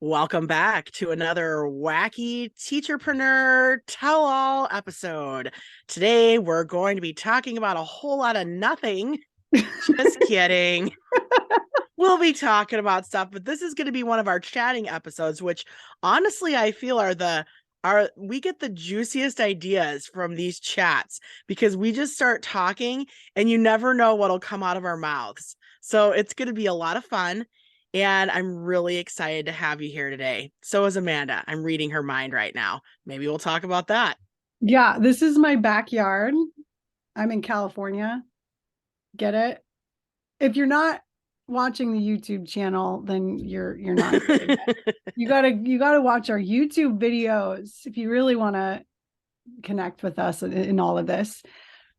Welcome back to another wacky teacherpreneur tell-all episode. Today, we're going to be talking about a whole lot of nothing. Just kidding. We'll be talking about stuff, but this is going to be one of our chatting episodes, which honestly, I feel we get the juiciest ideas from these chats because we just start talking and you never know what'll come out of our mouths. So it's going to be a lot of fun. And I'm really excited to have you here today. So is Amanda. I'm reading her mind right now. Maybe we'll talk about that. Yeah, this is my backyard. I'm in California. Get it? If you're not watching the YouTube channel, then you're not getting it. You gotta watch our YouTube videos if you really want to connect with us in all of this.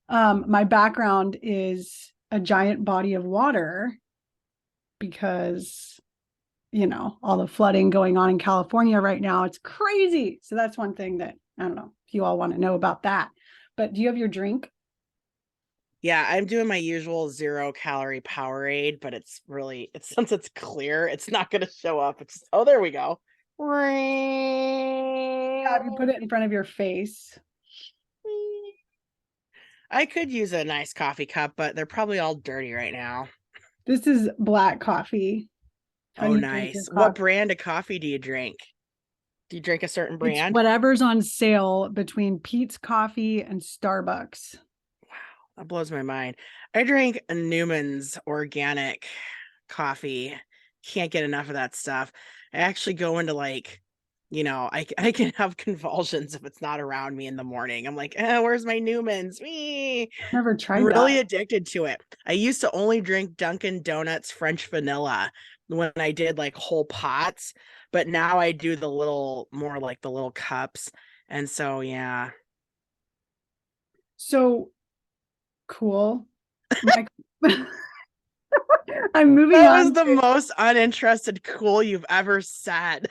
My background is a giant body of water because all the flooding going on in California right now. It's crazy. So that's one thing that I don't know if you all want to know about that. But do you have your drink? Yeah, I'm doing my usual 0-calorie Powerade, but since it's clear, it's not going to show up. It's oh, there we go. Yeah, if you put it in front of your face. I could use a nice coffee cup, but they're probably all dirty right now. This is black coffee. How Oh, do you drink your nice. What coffee? brand of coffee do you drink? Do you drink a certain It's brand? whatever's on sale between Pete's Coffee and Starbucks. Wow, that blows my mind. I drink a Neman's organic coffee. Can't get enough of that stuff. I actually go into I can have convulsions if it's not around me in the morning. I'm like, where's my Newman's? Me. I've never I'm tried really that. addicted to it. I used to only drink Dunkin' Donuts French vanilla when I did like whole pots, but now I do the little cups. And so, yeah. So cool. My, I'm moving That was on the to most uninterested cool you've ever said.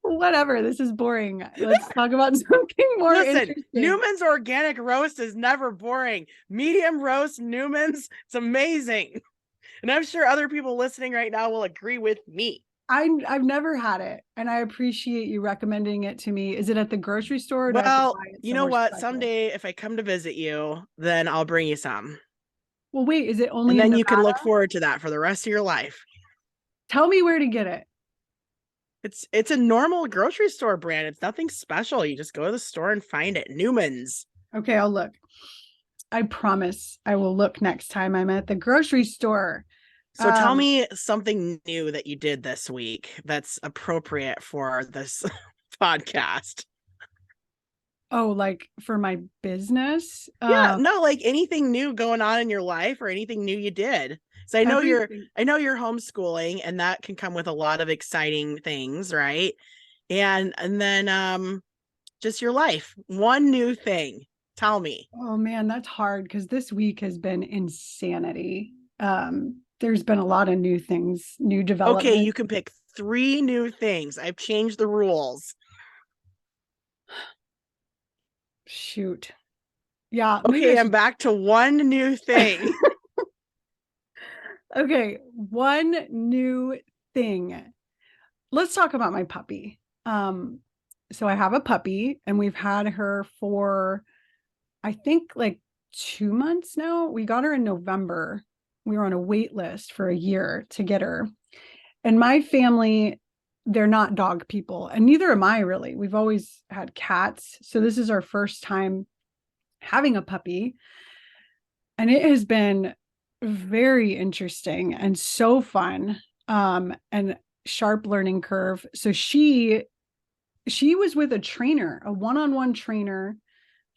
whatever. This is boring. Let's talk about something more Listen, interesting. Newman's organic roast is never boring. Medium roast Newman's, it's amazing. And I'm sure other people listening right now will agree with me. I've never had it, and I appreciate you recommending it to me. Is it at the grocery store, or do I have to Well, buy it you know somewhere what? special? Someday if I come to visit you, then I'll bring you some. Well, wait, is it And only in then you can look Nevada? forward to that for the rest of your life. Tell me where to get it. It's a normal grocery store brand. It's nothing special. You just go to the store and find it. Newman's. Okay, I'll look. I promise I will look next time I'm at the grocery store. So tell Um, me something new that you did this week that's appropriate for this podcast. oh, like for my business, Yeah, no, like anything new going on in your life or anything new you did. So everything. I know you're homeschooling and that can come with a lot of exciting things, right? And then just your life. One new thing. Tell me. Oh man, that's hard because this week has been insanity. There's been a lot of new things, new Okay, development. you can pick 3 new things. I've changed the rules. Shoot. Yeah, maybe I Okay, I'm should. back to one new thing. Okay, one new thing. Let's talk about my puppy. So I have a puppy and we've had her for I think like 2 months now. We got her in November. We were on a wait list for a year to get her. And my family, they're not dog people, and neither am I really. We've always had cats. So this is our first time having a puppy. And it has been very interesting and so fun. And sharp learning curve. So she was with a trainer, a one-on-one trainer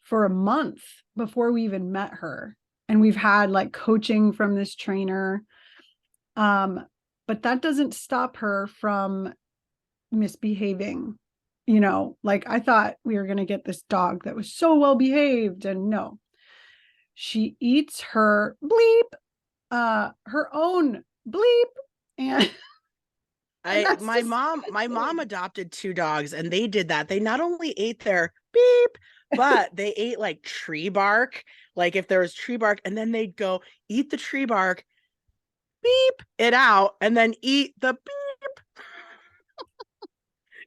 for a month before we even met her. And we've had like coaching from this trainer. Um, but that doesn't stop her from misbehaving. Like I thought we were going to get this dog that was so well behaved, and no, she eats her bleep, her own bleep, and and I that's my mom disgusting. adopted 2 dogs and they did that. They not only ate their beep, but they ate like tree bark. Like if there was tree bark, and then they'd go eat the tree bark, beep it out, and then eat the beep.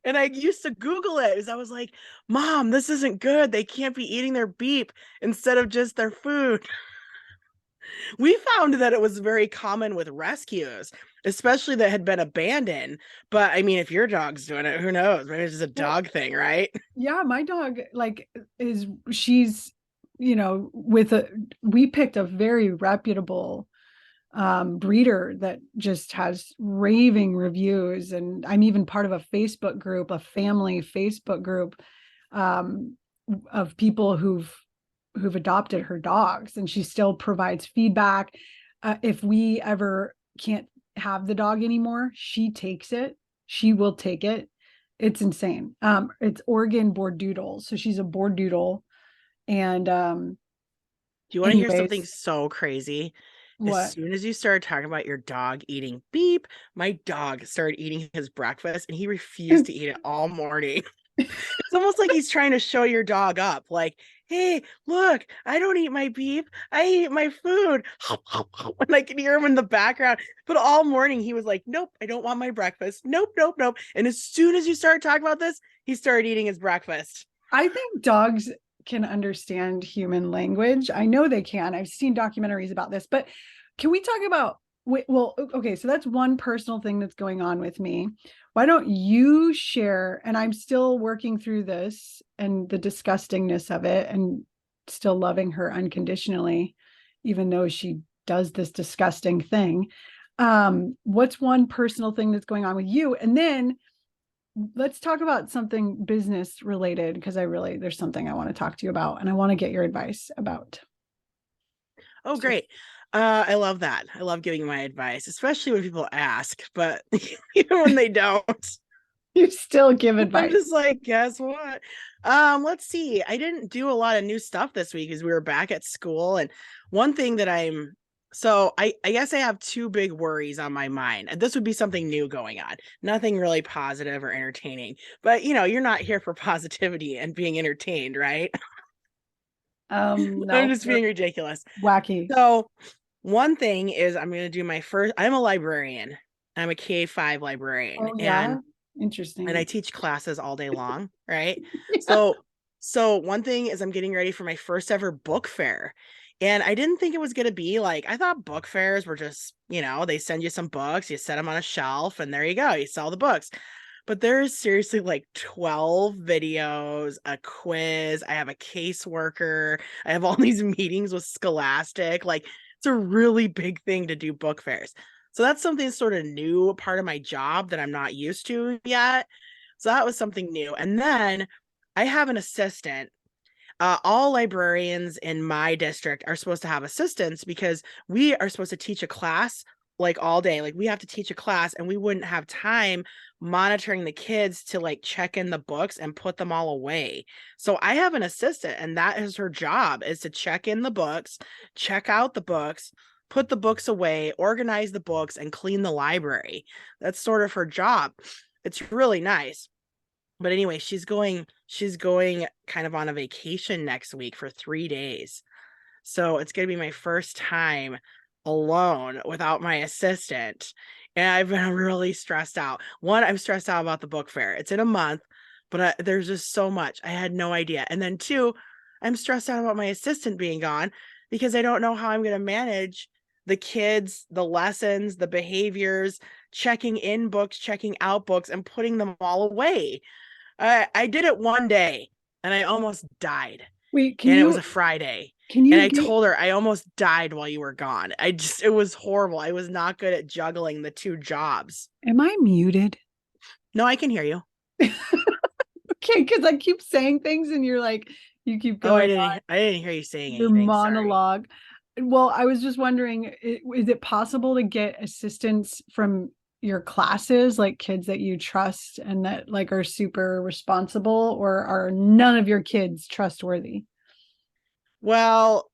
And I used to Google it because I was like, Mom, this isn't good. They can't be eating their beep instead of just their food. We found that it was very common with rescues, especially that had been abandoned. But I mean, if your dog's doing it, who knows? Maybe it's just a Well, dog thing, right? yeah, my dog like she's we picked a very reputable breeder that just has raving reviews, and I'm even part of a Facebook group, a family Facebook group um, of people who've adopted her dogs, and she still provides feedback. If we ever can't have the dog anymore, she takes it. She will take it. It's insane. It's Oregon Bordoodle, so she's a Bordoodle, and Do you want to hear something anyways, so crazy? As what? soon as you started talking about your dog eating beep, my dog started eating his breakfast and he refused to eat it all morning. It's almost like he's trying to show your dog up, like, hey, look, I don't eat my beef. I eat my food. And I can hear him in the background. But all morning he was like, nope, I don't want my breakfast. Nope, nope, nope. And as soon as you started talking about this, he started eating his breakfast. I think dogs can understand human language. I know they can. I've seen documentaries about this, but can we talk about well, okay, so that's one personal thing that's going on with me. Why don't you share? And I'm still working through this and the disgustingness of it and still loving her unconditionally, even though she does this disgusting thing. What's one personal thing that's going on with you? And then let's talk about something business related, because there's something I want to talk to you about and I want to get your advice about. Oh, So great. I love that. I love giving my advice, especially when people ask, but even when they don't, you still give I'm advice. just like, guess what? Let's see. I didn't do a lot of new stuff this week as we were back at school. And one thing that I guess I have two big worries on my mind. And this would be something new going on. Nothing really positive or entertaining. But you're not here for positivity and being entertained, right? I'm No, just being ridiculous. wacky. So one thing is I'm going to do I'm a librarian. I'm a K-5 librarian. Oh yeah, And I interesting. teach classes all day long, right? Yeah. So one thing is I'm getting ready for my first ever book fair. And I didn't think it was going to be like, I thought book fairs were just, they send you some books, you set them on a shelf, and there you go, you sell the books. But there's seriously like 12 videos, a quiz. I have a caseworker. I have all these meetings with Scholastic. Like, it's a really big thing to do book fairs. So that's something sort of new, part of my job that I'm not used to yet. So that was something new. And then I have an assistant. All librarians in my district are supposed to have assistants because we are supposed to teach a class like all day. Like we have to teach a class and we wouldn't have time monitoring the kids to like check in the books and put them all away. So I have an assistant and that is her job, is to check in the books, check out the books, put the books away, organize the books, and clean the library. That's sort of her job. It's really nice. But anyway, she's going kind of on a vacation next week for 3 days. So it's going to be my first time alone without my assistant. And I've been really stressed out. One, I'm stressed out about the book fair. It's in a month, but there's just so much. I had no idea. And then two, I'm stressed out about my assistant being gone because I don't know how I'm going to manage the kids, the lessons, the behaviors, checking in books, checking out books, and putting them all away. I did it one day and I almost died. Wait, And it was a Friday. can And you I get told her I almost died while you were gone. It was horrible. I was not good at juggling the two jobs. am I muted? No, I can hear you. Okay, because I keep saying things and you're like, you keep Oh, going I didn't hear you saying your anything. Sorry. monologue. Well, I was just wondering, is it possible to get assistance from your classes, like kids that you trust and that like are super responsible, or are none of your kids trustworthy? Well,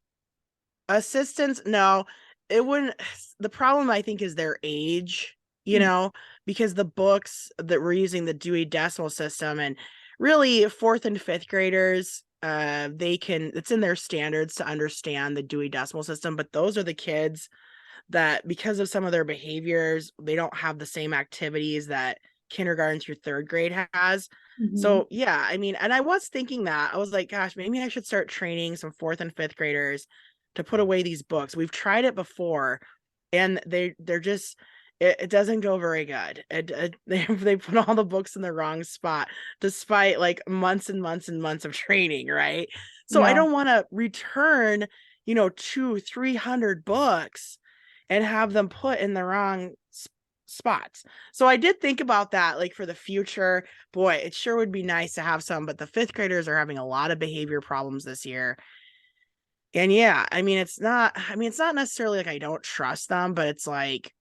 assistants, no, it wouldn't. The problem I think is their age, Mm. because the books that we're using the Dewey Decimal System, and really fourth and fifth graders, it's in their standards to understand the Dewey Decimal System, but those are the kids that, because of some of their behaviors, they don't have the same activities that kindergarten through third grade has. Mhm. So yeah, I mean, and I was thinking that. I was like, gosh, maybe I should start training some fourth and fifth graders to put away these books. We've tried it before, and they're just it doesn't go very good. They put all the books in the wrong spot, despite like months and months and months of training, right? So I Yeah. don't want to return, 200-300 books and have them put in the wrong spots. So I did think about that, like for the future. Boy, it sure would be nice to have some, but the fifth graders are having a lot of behavior problems this year. And yeah, it's not necessarily like I don't trust them, but it's like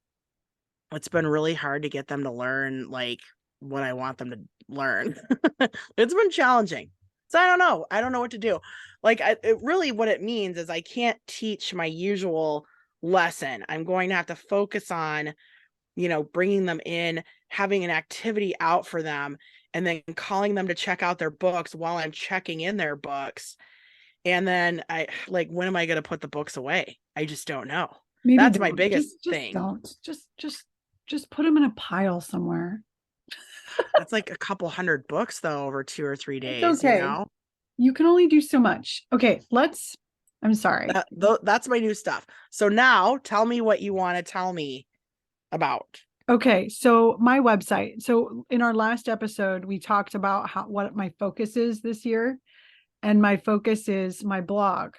it's been really hard to get them to learn like what I want them to learn. It's been challenging. So I don't know what to do. Like it really, what it means is I can't teach my usual lesson. I'm going to have to focus on, bringing them in, having an activity out for them, and then calling them to check out their books while I'm checking in their books. And then when am I going to put the books away? I just don't know. Maybe That's my don't. biggest Just thing. don't. Just put them in a pile somewhere. That's like a couple hundred books though over 2 or 3 It's days, okay. You can only do so much. Okay, I'm sorry. That's my new stuff. So now tell me what you want to tell me about. Okay, so my website. So in our last episode, we talked about what my focus is this year. And my focus is my blog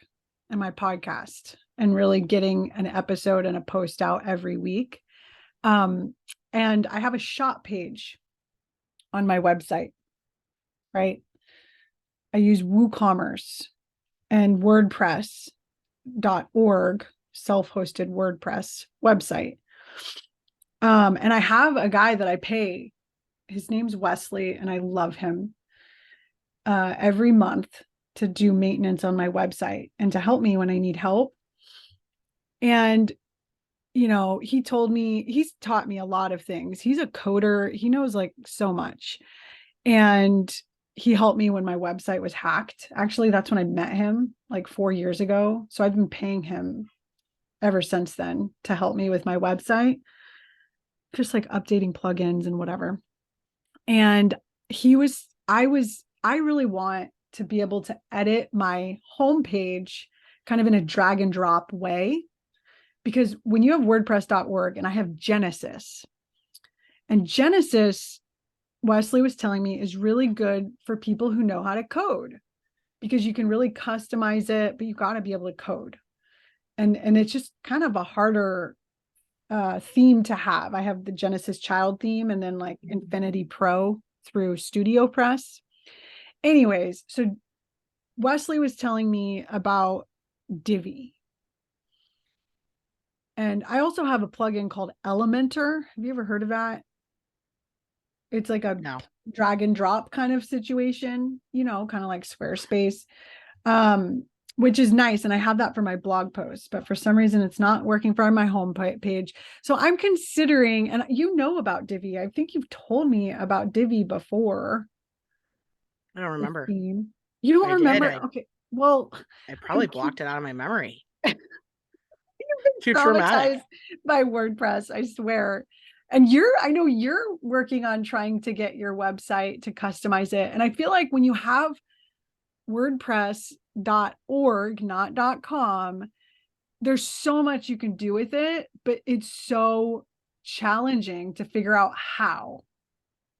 and my podcast and really getting an episode and a post out every week. And I have a shop page on my website, right? I use WooCommerce and WordPress.org, self-hosted WordPress website. And I have a guy that I pay. His name's Wesley, and I love him. Every month to do maintenance on my website and to help me when I need help. And he's taught me a lot of things. He's a coder. He knows like so much. And he helped me when my website was hacked. Actually, that's when I met him like 4 years ago. So I've been paying him ever since then to help me with my website, just like updating plugins and whatever. And I really want to be able to edit my homepage kind of in a drag and drop way. Because when you have WordPress.org and I have Genesis, and Genesis, Wesley was telling me, is really good for people who know how to code, because you can really customize it, but you got to be able to code. And it's just kind of a harder theme to have. I have the Genesis child theme and then like Infinity Pro through Studio Press. Anyways, so Wesley was telling me about Divi. And I also have a plugin called Elementor. Have you ever heard of that? It's like a No. drag and drop kind of situation, kind of like Squarespace, which is nice. And I have that for my blog posts, but for some reason it's not working for my home page. So I'm considering, and about Divi. I think you've told me about Divi before. I don't remember. You don't remember? Okay. Well, I probably blocked it out of my memory. Too traumatic by WordPress, I swear. And I know you're working on trying to get your website to customize it. And I feel like when you have WordPress.org, not .com, there's so much you can do with it, but it's so challenging to figure out how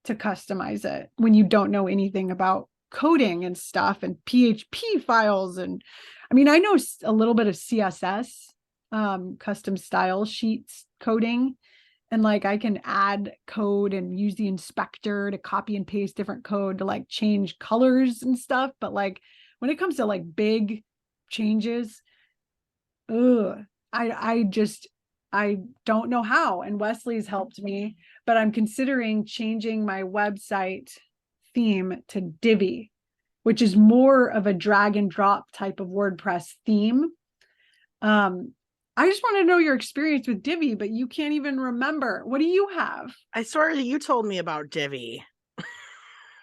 to customize it when you don't know anything about coding and stuff and PHP files. And I mean, I know a little bit of CSS, custom style sheets coding, and like I can add code and use the inspector to copy and paste different code to like change colors and stuff. But like when it comes to like big changes, I don't know how. And Wesley's helped me, but I'm considering changing my website theme to Divi, which is more of a drag and drop type of WordPress theme. I just want to know your experience with Divi, but you can't even remember. What do you have? I swear you told me about Divi.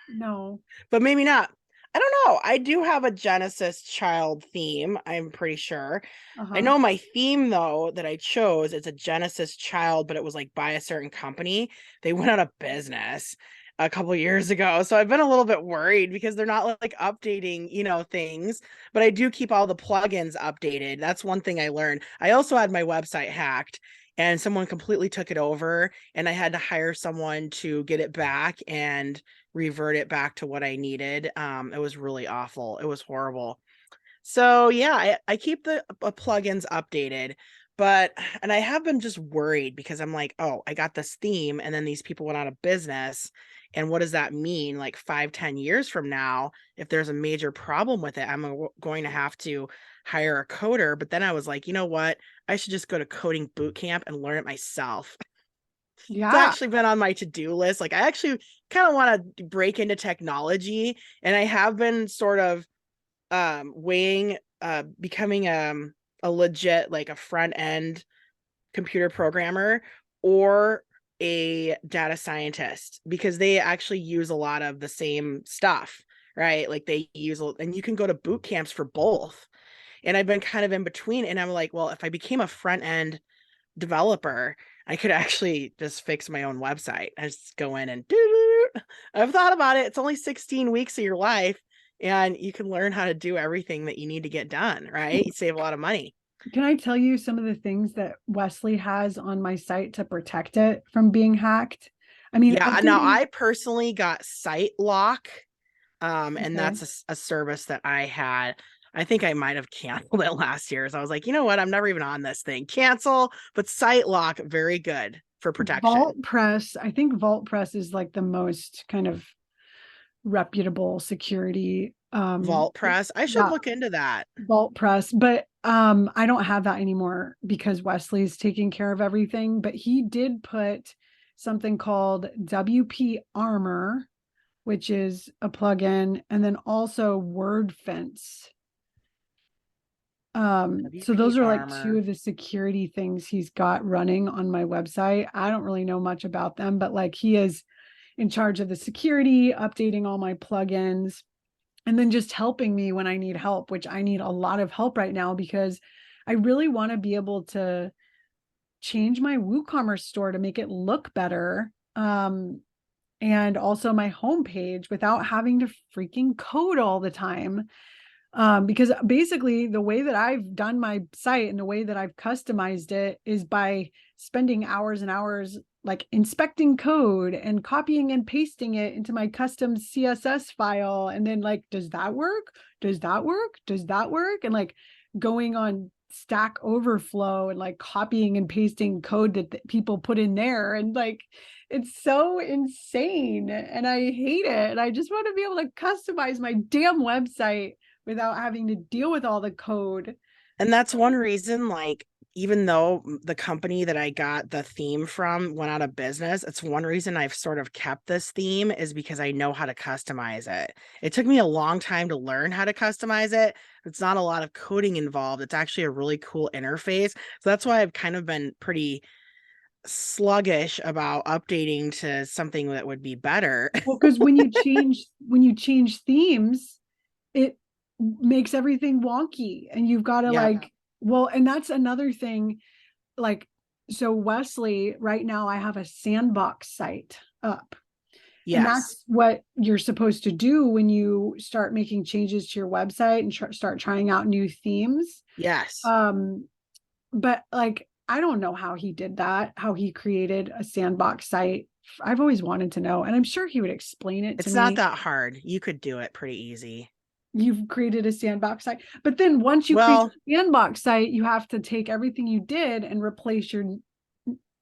No. But maybe not. I don't know. I do have a Genesis child theme, I'm pretty sure. I Uh-huh. know my theme though that I chose, it's a Genesis child, but it was like by a certain company. They went out of business a couple years ago. So I've been a little bit worried because they're not like updating, things, but I do keep all the plugins updated. That's one thing I learned. I also had my website hacked and someone completely took it over and I had to hire someone to get it back and revert it back to what I needed. It was really awful. It was horrible. So yeah, I keep the plugins updated, and I have been just worried because I'm like, oh, I got this theme and then these people went out of business. And what does that mean? Like 5, 10 years from now, if there's a major problem with it, I'm going to have to hire a coder. But then I was like, you know what? I should just go to coding boot camp and learn it myself. It's Yeah. actually been on my to-do list. Like I actually kind of want to break into technology and I have been sort of weighing becoming a legit like a front end computer programmer or a data scientist because they actually use a lot of the same stuff, right? Like they use and you can go to boot camps for both. And I've been kind of in between and I'm like, well, if I became a front end developer, I could actually just fix my own website. I just go in and do. I've thought about it. It's only 16 weeks of your life, and you can learn how to do everything that you need to get done, right? You save a lot of money. Can I tell you some of the things that Wesley has on my site to protect it from being hacked? I mean, Yeah. Now, updating. I personally got Site Lock, and Okay. that's a service that I had. I think I might have canceled it last year. So I was like, you know what? I'm never even on this thing. Cancel, but Site Lock, very good for protection. Vault Press. I think Vault Press is like the most kind of reputable security. Vault Press. I should Yeah, look into that. Vault Press, but I don't have that anymore because Wesley's taking care of everything. But he did put something called WP Armor, which is a plugin, and then also Word Fence. So WP those are like two Armor. of the security things he's got running on my website. I don't really know much about them, but like he is in charge of the security, updating all my plugins, and then just helping me when I need help, which I need a lot of help right now because I really want to be able to change my WooCommerce store to make it look better. And also my homepage without having to freaking code all the time. Because basically the way that I've done my site and the way that I've customized it is by spending hours and hours like inspecting code and copying and pasting it into my custom CSS file. And then like, does that work? Does that work? Does that work? And like going on Stack Overflow and like copying and pasting code that people put in there. And like, it's so insane and I hate it. And I just want to be able to customize my damn website without having to deal with all the code. And that's one reason, like, even though the company that I got the theme from went out of business, it's one reason I've sort of kept this theme is because I know how to customize it. It took me a long time to learn how to customize it. It's not a lot of coding involved. It's actually a really cool interface. So that's why I've kind of been pretty sluggish about updating to something that would be better. Well, because when you change themes, it makes everything wonky and you've got to Yep. like, well, and that's another thing. Like, so Wesley, right now I have a sandbox site up. And Yes. that's what you're supposed to do when you start making changes to your website and start trying out new themes. Yes. Um, but like, I don't know how he did that, how he created a sandbox site. I've always wanted to know, and I'm sure he would explain it to It's not me. that hard. You could do it pretty easy. You've created a sandbox site, but then once you create Well, a sandbox site, you have to take everything you did and replace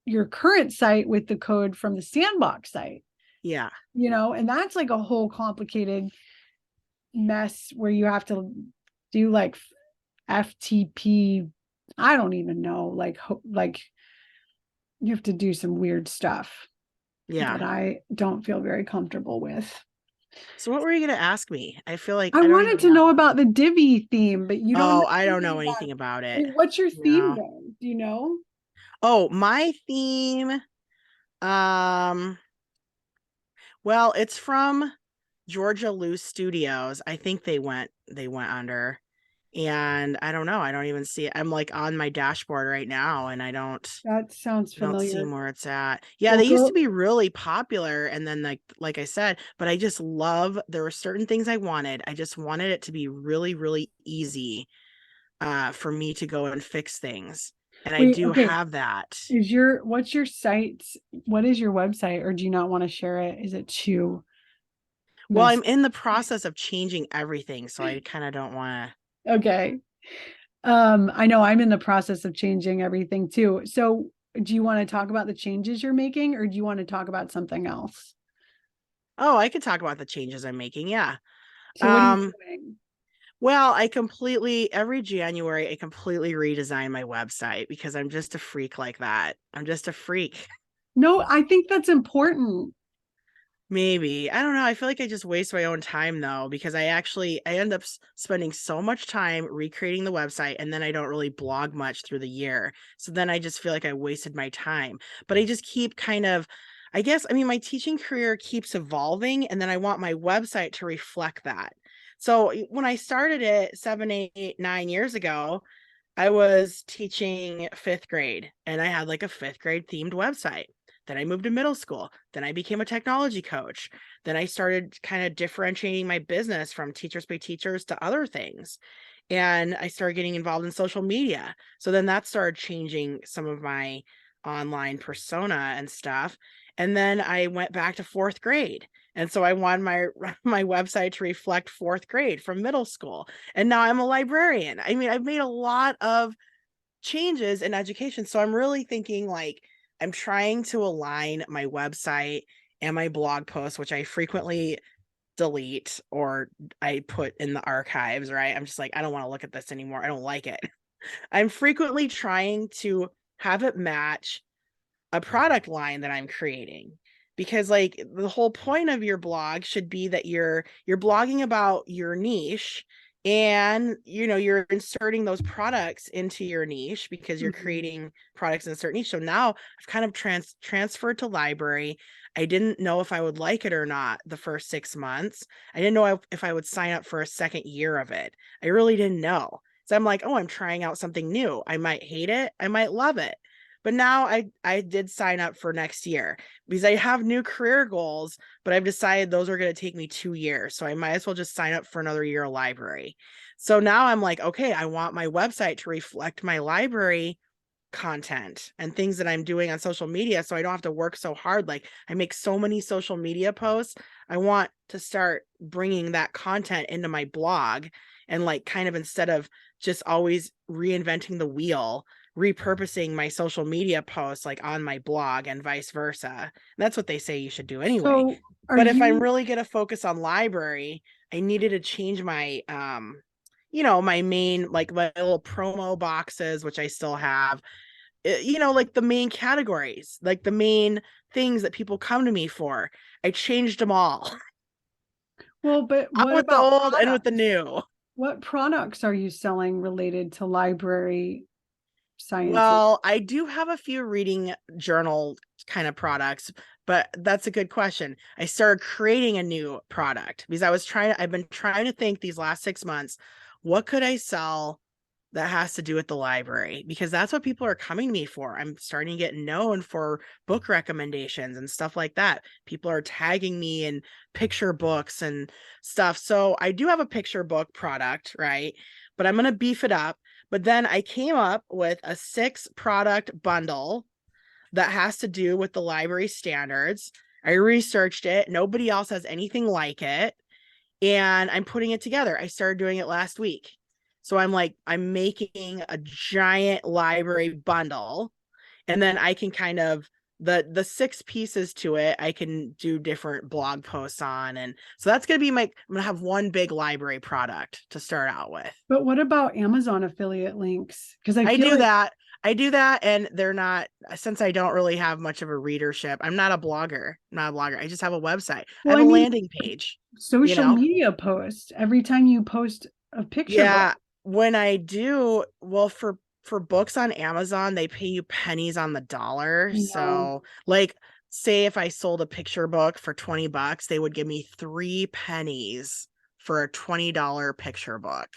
your current site with the code from the sandbox site, yeah. and that's like a whole complicated mess where you have to do like FTP. I don't even know, like you have to do some weird stuff Yeah. that I don't feel very comfortable with. So what were you going to ask me? I feel like I I don't wanted even to know know. about the Divi theme, but you don't know Oh, I don't anything know about anything it. about I it. mean, what's your theme No. then? Do you know? Oh, my theme. Um, well, it's from Georgia Loose Studios. I think they went under. And I don't know. I don't even see it. I'm like on my dashboard right now and That sounds I don't see familiar. where it's at. Yeah, Well, they used to go. be really popular and then like I said, but I just love there were certain things I wanted. I just wanted it to be really, really easy for me to go and fix things. And I Wait, do okay. have that. What's your site? What is your website, or do you not want to share it? Is it too Well, messy? I'm in the process of changing everything, so I kind of don't want to. Okay. I know I'm in the process of changing everything too. So do you want to talk about the changes you're making, or do you want to talk about something else? Oh, I could talk about the changes I'm making. Yeah. So what are you Um, doing? well, every January I completely redesign my website because I'm just a freak like that. I'm just a freak. No, I think that's important. Maybe. I don't know. I feel like I just waste my own time though, because I end up spending so much time recreating the website and then I don't really blog much through the year. So then I just feel like I wasted my time. But I just keep kind of, I guess, I mean, my teaching career keeps evolving and then I want my website to reflect that. So when I started it 7, 8, 9 years ago, I was teaching fifth grade and I had like a fifth grade themed website. Then I moved to middle school. Then I became a technology coach. Then I started kind of differentiating my business from Teachers Pay Teachers to other things. And I started getting involved in social media. So then that started changing some of my online persona and stuff. And then I went back to fourth grade. And so I wanted my my website to reflect fourth grade from middle school. And now I'm a librarian. I mean, I've made a lot of changes in education. So I'm really thinking like I'm trying to align my website and my blog posts, which I frequently delete or I put in the archives, right? I'm just like, I don't want to look at this anymore. I don't like it. I'm frequently trying to have it match a product line that I'm creating because like the whole point of your blog should be that you're blogging about your niche and you're inserting those products into your niche because you're Mhm. creating products in a certain niche. So now I've kind of transferred to library. I didn't know if I would like it or not the first 6 months. I didn't know if I would sign up for a second year of it. I really didn't know. So I'm like, oh, I'm trying out something new. I might hate it. I might love it. But now I did sign up for next year because I have new career goals, but I've decided those are going to take me 2 years. So I might as well just sign up for another year of library. So now I'm like, okay, I want my website to reflect my library content and things that I'm doing on social media so I don't have to work so hard. Like I make so many social media posts. I want to start bringing that content into my blog and like kind of instead of just always reinventing the wheel, repurposing my social media posts like on my blog and vice versa. That's what they say you should do anyway. So are But if I'm you really going to focus on library, I needed to change my my main like my little promo boxes which I still have, like the main categories, like the main things that people come to me for. I changed them all well, but out what with the about old and with the products? new. What products are you selling related to library sciences? Well, I do have a few reading journal kind of products, but that's a good question. I started creating a new product because I've been trying to think these last 6 months, what could I sell that has to do with the library? Because that's what people are coming to me for. I'm starting to get known for book recommendations and stuff like that. People are tagging me in picture books and stuff. So I do have a picture book product, right? But I'm going to beef it up. But then I came up with a 6 product bundle that has to do with the library standards. I researched it. Nobody else has anything like it. And I'm putting it together. I started doing it last week. So I'm making a giant library bundle and then I can kind of the 6 pieces to it I can do different blog posts on, and so that's going to be I'm going to have one big library product to start out with. But what about Amazon affiliate links? Because I I feel do like, that. I do that, and they're not, since I don't really have much of a readership. I'm not a blogger. I'm not a blogger. I just have a website. I well, have I a mean, landing page, you social know? media posts every time you post a picture book. Yeah, when I do, well, for books on Amazon, they pay you pennies on the dollar. I know. So, like say if I sold a picture book for $20, they would give me 3 pennies for a $20 picture book.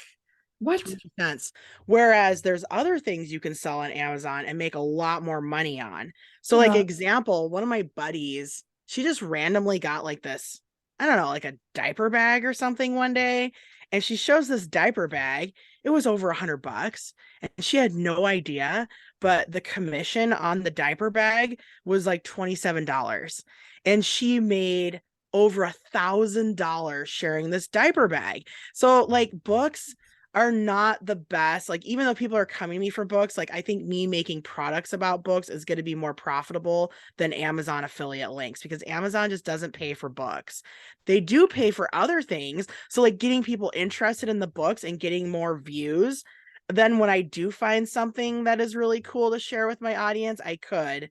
What? 20 cents. Whereas there's other things you can sell on Amazon and make a lot more money on. So, like, example, one of my buddies, she just randomly got like this, I don't know, like a diaper bag or something one day. And she shows this diaper bag. It was over $100 and she had no idea, but the commission on the diaper bag was like $27. And she made over $1,000 sharing this diaper bag. So, like, books are not the best. Like, even though people are coming to me for books, like, I think me making products about books is going to be more profitable than Amazon affiliate links, because Amazon just doesn't pay for books. They do pay for other things. So, like, getting people interested in the books and getting more views. Then when I do find something that is really cool to share with my audience, I could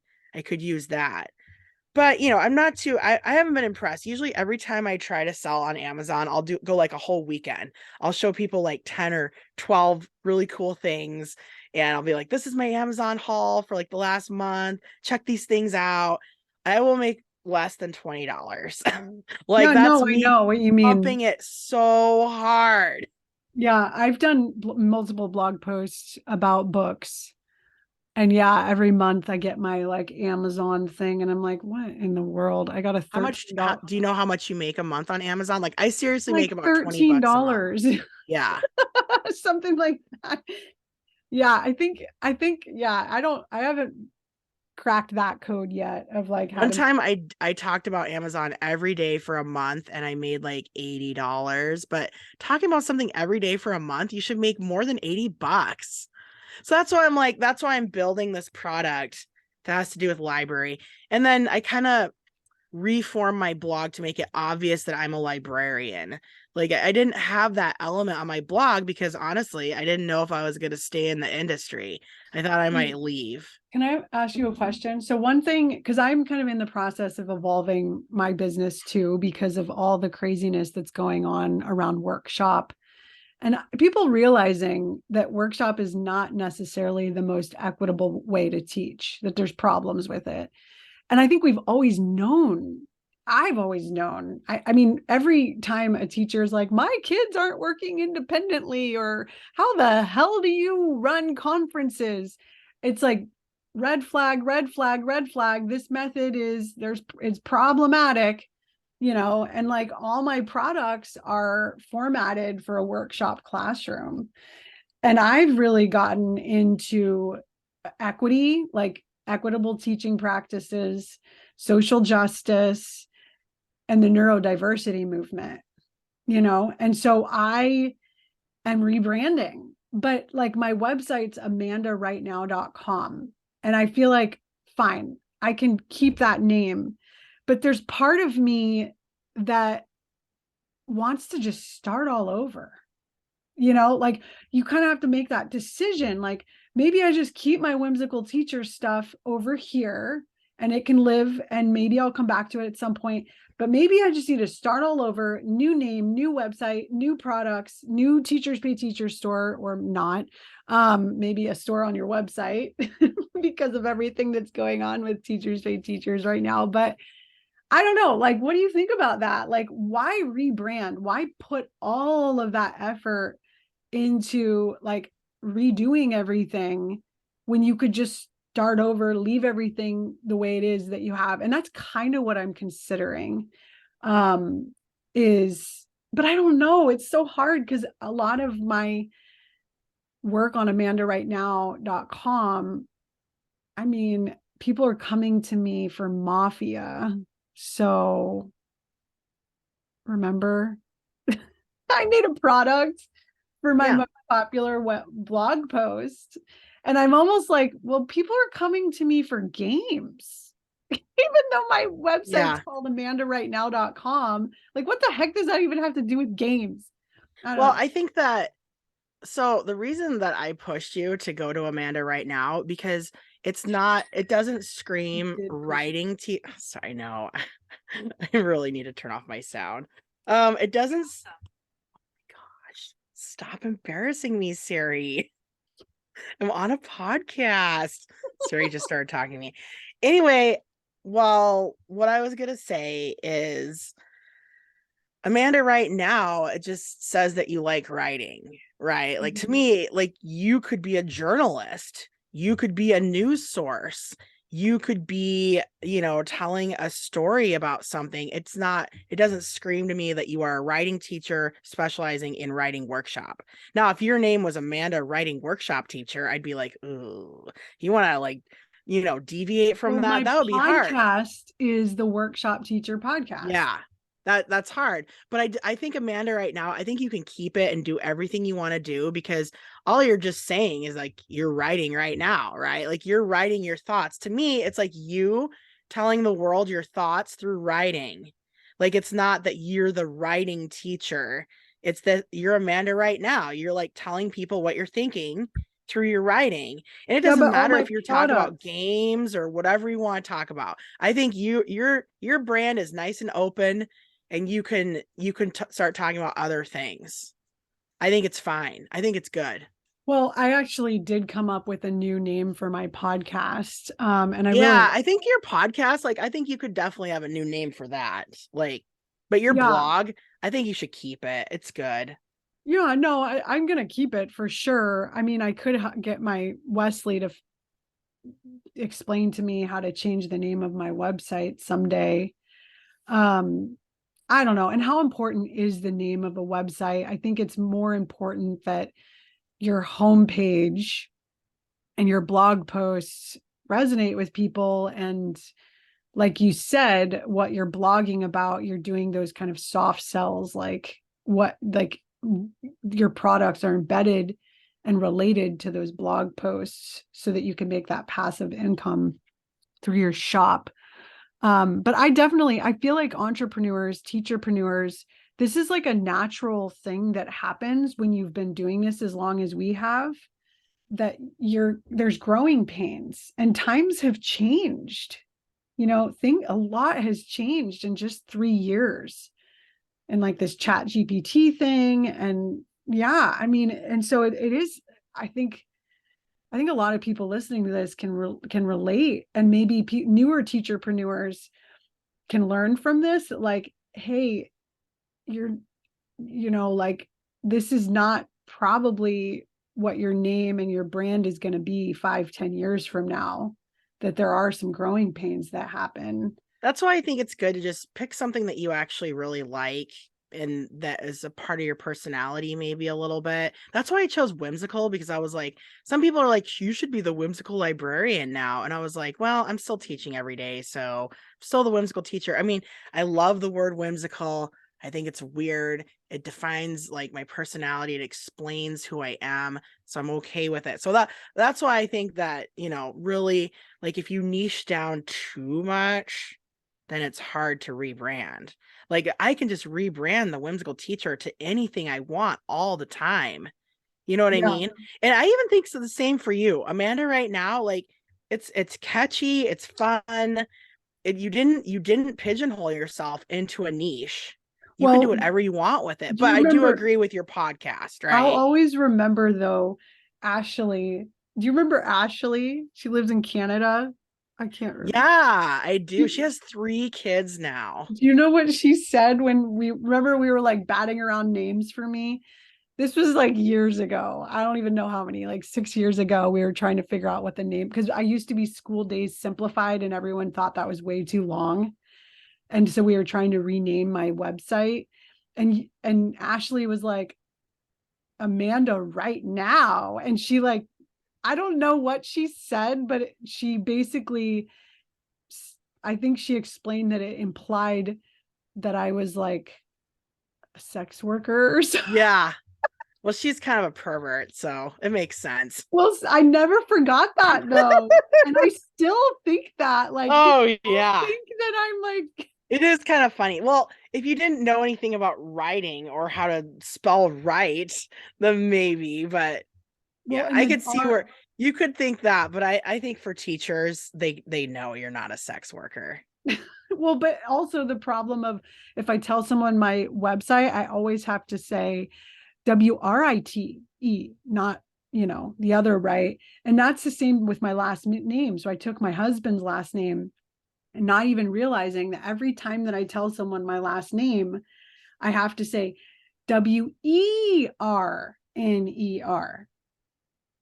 use that. But, I'm not too, I haven't been impressed. Usually every time I try to sell on Amazon, I'll go like a whole weekend. I'll show people like 10 or 12 really cool things. And I'll be like, this is my Amazon haul for like the last month. Check these things out. I will make less than $20. Like, Yeah, that's no, I me know what you mean. pumping it so hard. Yeah, I've done multiple blog posts about books. And yeah, every month I get my like Amazon thing and I'm like, what in the world? I got a How much, $13, do you know how much you make a month on Amazon? Like, I seriously like make about $20 a month. $13. Yeah. Something like that. Yeah, I think yeah, I haven't cracked that code yet of like how One to. time I talked about Amazon every day for a month and I made like $80. But talking about something every day for a month, you should make more than $80. So that's why I'm building this product that has to do with library. And then I kind of reform my blog to make it obvious that I'm a librarian. Like, I didn't have that element on my blog because honestly, I didn't know if I was going to stay in the industry. I thought I might leave. Can I ask you a question? So one thing, because I'm kind of in the process of evolving my business too, because of all the craziness that's going on around workshop and people realizing that workshop is not necessarily the most equitable way to teach, that there's problems with it. And I think we've always known, I've always known. I mean, every time a teacher is like, my kids aren't working independently, or how the hell do you run conferences? It's like, red flag, red flag, red flag. This method it's problematic, and like all my products are formatted for a workshop classroom. And I've really gotten into equity, like equitable teaching practices, social justice, and the neurodiversity movement, and so I am rebranding, but like my website's amandarightnow.com. And I feel like, fine, I can keep that name, but there's part of me that wants to just start all over. Like you kind of have to make that decision. Like maybe I just keep my whimsical teacher stuff over here and it can live, and maybe I'll come back to it at some point. But maybe I just need to start all over, new name, new website, new products, new Teachers Pay Teachers store, or not. Maybe a store on your website because of everything that's going on with Teachers Pay Teachers right now. But I don't know, like, what do you think about that? Like, why rebrand? Why put all of that effort into like redoing everything when you could just start over, leave everything the way it is that you have? And that's kind of what I'm considering. But I don't know, it's so hard because a lot of my work on amandarightnow.com, I mean, people are coming to me for mafia. So remember, I made a product for my most popular blog post. And I'm almost like, well, people are coming to me for games. Even though my website's called amandarightnow.com. Like, what the heck does that even have to do with games? I think that, so the reason that I pushed you to go to Amanda right now, because it doesn't scream writing sorry, no. I really need to turn off my sound. It doesn't, oh my gosh, stop embarrassing me, Siri. I'm on a podcast. Siri just started talking to me. Anyway, Well, what I was gonna say is Amanda, right now, it just says that you like writing, right? Like to Mhm. me, like you could be a journalist, you could be a news source, you could be, telling a story about something. It doesn't scream to me that you are a writing teacher specializing in writing workshop. Now, if your name was Amanda Writing Workshop Teacher, I'd be like, ooh, you want to deviate from Well, that? my That would be hard. podcast is the Workshop Teacher Podcast. Yeah. That's hard. But I think Amanda right now, I think you can keep it and do everything you want to do because all you're just saying is like you're writing right now, right? Like you're writing your thoughts. To me, it's like you telling the world your thoughts through writing. Like it's not that you're the writing teacher. It's that you're Amanda right now. You're like telling people what you're thinking through your writing. And it Yeah, doesn't but all matter my if you're talking about products. games or whatever you want to talk about. I think your brand is nice and open and you can start talking about other things. I think it's fine. I think it's good. Well, I actually did come up with a new name for my podcast. And I really, Yeah, I think your podcast, like I think you could definitely have a new name for that. Like, but your yeah, blog, I think you should keep it. It's good. yeah, no, I'm going to keep it for sure. I mean, I could get my Wesley to explain to me how to change the name of my website someday. Um, I don't know. And how important is the name of a website? I think it's more important that your homepage and your blog posts resonate with people. And like you said, what you're blogging about, you're doing those kind of soft sells, like your products are embedded and related to those blog posts so that you can make that passive income through your shop. But I feel like entrepreneurs, teacherpreneurs, this is like a natural thing that happens when you've been doing this as long as we have, that there's growing pains and times have changed. Think a lot has changed in just 3 years, and like this chat GPT thing. And yeah, I mean, and so it is, I think, a lot of people listening to this can relate, and maybe newer teacherpreneurs can learn from this. Like, hey, you're, like, this is not probably what your name and your brand is going to be 5-10 years from now, that there are some growing pains that happen. That's why I think it's good to just pick something that you actually really like and that is a part of your personality, maybe a little bit. That's why I chose whimsical because I was like, some people are like, you should be the whimsical librarian now. And I was like, well, I'm still teaching every day. So I'm still the whimsical teacher. I mean, I love the word whimsical. I think it's weird. It defines like my personality. It explains who I am. So I'm okay with it. So that's why I think that, really like if you niche down too much, then it's hard to rebrand. Like I can just rebrand the whimsical teacher to anything I want all the time. You know what I Yeah. mean? And I even think so the same for you. Amanda right now, like it's catchy, it's fun. You didn't pigeonhole yourself into a niche. You can do Well, whatever you want with it. do But you I do remember? agree with your podcast, I'll right? always remember though, Ashley. Do you remember Ashley? She lives in Canada. I can't remember. Yeah, I do. She has 3 kids now. Do you know what she said when we were like batting around names for me? This was like years ago. I don't even know how many, like 6 years ago, we were trying to figure out what the name, because I used to be School Days Simplified and everyone thought that was way too long. And so we were trying to rename my website. And Ashley was like, Amanda right now. And she like, I don't know what she said, but she basically, I think she explained that it implied that I was like a sex worker or something. Yeah. Well, she's kind of a pervert, so it makes sense. Well, I never forgot that though. And I still think that, like, Oh, people yeah. think that I'm like, It is kind of funny. Well, if you didn't know anything about writing or how to spell right, then maybe, but well, yeah, and I then could see where you could think that, but I think for teachers, they know you're not a sex worker. well, but also the problem of, if I tell someone my website, I always have to say WRITE, not, the other right. And that's the same with my last name. So I took my husband's last name and not even realizing that every time that I tell someone my last name, I have to say Werner.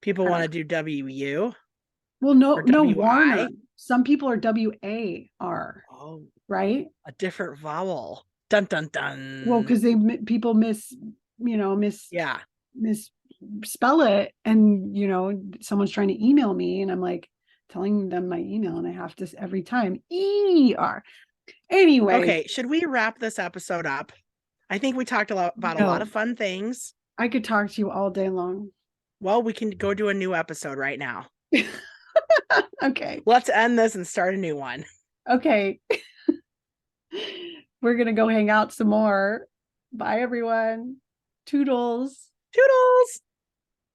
People want to do WU Well, no, or no, WI. Warner. Some people are WAR, Oh, right? a different vowel. Dun dun dun. Well, because people misspell Yeah. it, and someone's trying to email me, and I'm like telling them my email, and I have to every time ER. Anyway. Okay, should we wrap this episode up? I think we talked about a lot of fun things. I could talk to you all day long. Well, we can go do a new episode right now. Okay. Let's end this and start a new one. Okay. We're going to go hang out some more. Bye, everyone. Toodles. Toodles.